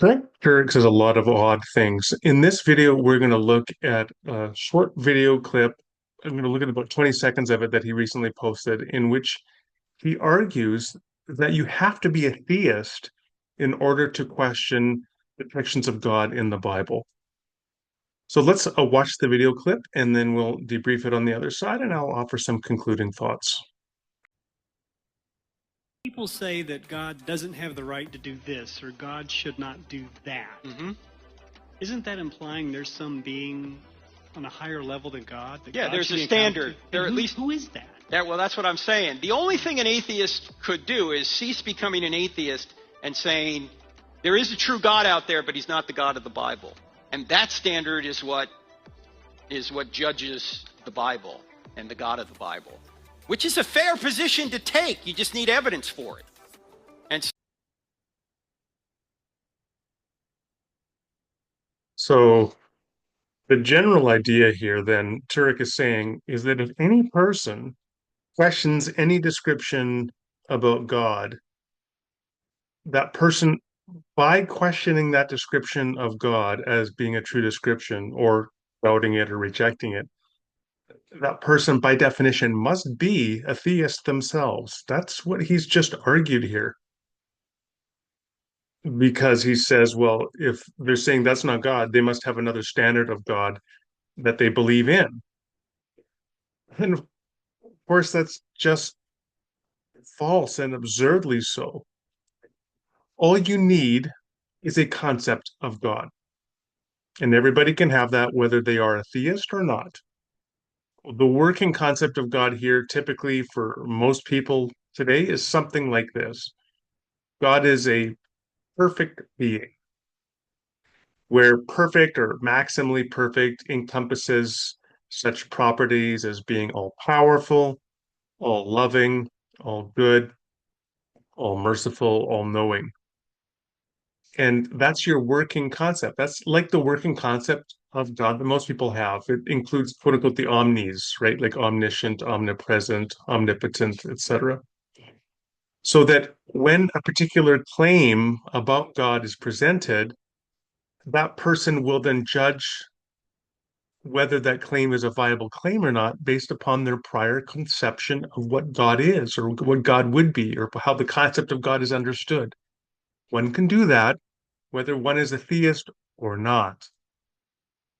Turek says a lot of odd things. In this video, we're going to look at a short video clip. I'm going to look at about 20 seconds of it that he recently posted, in which he argues that you have to be a theist in order to question the depictions of God in the Bible. So let's watch the video clip and then we'll debrief it on the other side, and I'll offer some concluding thoughts. People say that God doesn't have the right to do this or God should not do that. Isn't that implying there's some being on a higher level than God? Yeah, God there's should a be standard. There at least who is that? Well, that's what I'm saying. The only thing an atheist could do is cease becoming an atheist and saying there is a true God out there, but he's not the God of the Bible. And that standard is what judges the Bible and the God of the Bible, which is a fair position to take. You just need evidence for it. And So the general idea here, then, Turek is saying, is that if any person questions any description about God, that person, by questioning that description of God as being a true description or doubting it or rejecting it, that person by definition must be a theist themselves. That's what he's just argued here. Because he says, well, if they're saying that's not God, they must have another standard of God that they believe in. And of course, that's just false and absurdly so. All you need is a concept of God. And everybody can have that, whether they are a theist or not. The working concept of God here, typically for most people today, is something like this: God is a perfect being, where perfect or maximally perfect encompasses such properties as being all powerful, all loving, all good, all merciful, all knowing. And that's your working concept. That's like the working concept of God that most people have. It includes, quote unquote, the omnis, right? Like omniscient, omnipresent, omnipotent, etc. So that when a particular claim about God is presented, that person will then judge whether that claim is a viable claim or not based upon their prior conception of what God is or what God would be or how the concept of God is understood. One can do that whether one is a theist or not.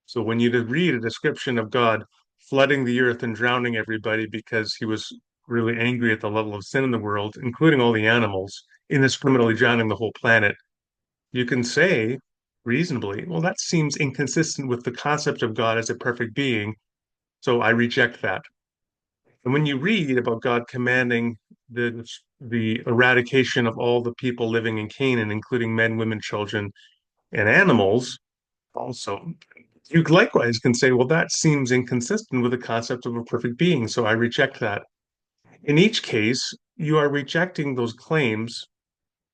So when you read a description of God flooding the earth and drowning everybody because he was really angry at the level of sin in the world, including all the animals, indiscriminately drowning the whole planet, you can say reasonably, well, that seems inconsistent with the concept of God as a perfect being, so I reject that. And when you read about God commanding the eradication of all the people living in Canaan, including men, women, children, and animals, also, you likewise can say, well, that seems inconsistent with the concept of a perfect being, so I reject that. In each case, you are rejecting those claims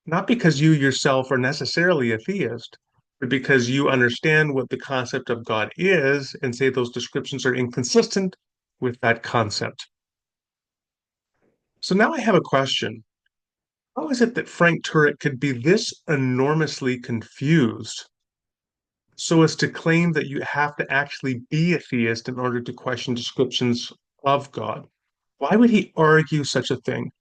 not because you yourself are necessarily a theist, but because you understand what the concept of God is and say those descriptions are inconsistent with that concept. So now I have a question. How is it that Frank Turek could be this enormously confused so as to claim that you have to actually be a theist in order to question descriptions of God? Why would he argue such a thing?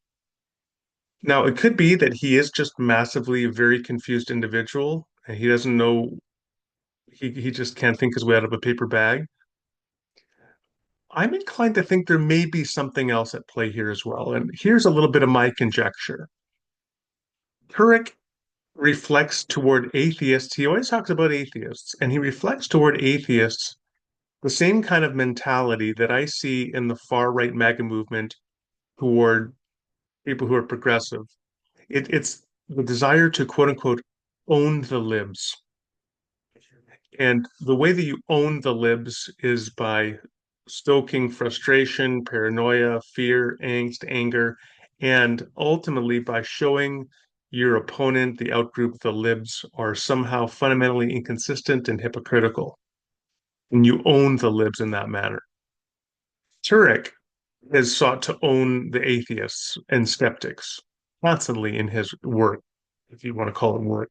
Now, it could be that he is just massively a very confused individual and he doesn't know, he just can't think his way out of a paper bag. I'm inclined to think there may be something else at play here as well. And here's a little bit of my conjecture. Turek reflects toward atheists. He always talks about atheists, and he reflects toward atheists the same kind of mentality that I see in the far right MAGA movement toward people who are progressive. It's the desire to quote unquote own the libs. And the way that you own the libs is by stoking frustration, paranoia, fear, angst, anger, and ultimately by showing your opponent, the outgroup, the libs, are somehow fundamentally inconsistent and hypocritical. And you own the libs in that manner. Turek has sought to own the atheists and skeptics constantly in his work, if you want to call it work.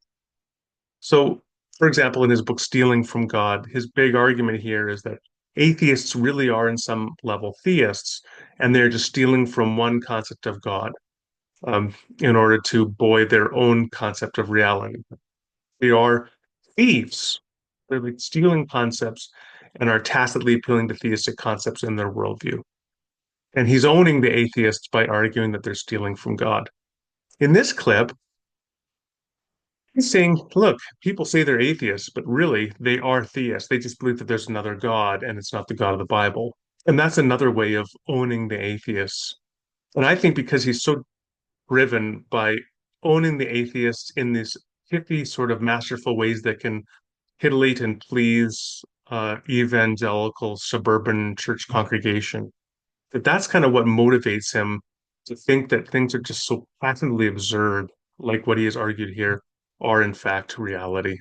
So, for example, in his book Stealing from God, his big argument here is that atheists really are, in some level, theists, and they're just stealing from one concept of God in order to buoy their own concept of reality. They are thieves. They're like stealing concepts and are tacitly appealing to theistic concepts in their worldview. And he's owning the atheists by arguing that they're stealing from God. In this clip, he's saying, look, people say they're atheists, but really they are theists. They just believe that there's another God and it's not the God of the Bible. And that's another way of owning the atheists. And I think because he's so driven by owning the atheists in these pithy, sort of masterful ways that can titillate and please evangelical suburban church congregation, that's kind of what motivates him to think that things are just so patently absurd, like what he has argued here, are in fact reality.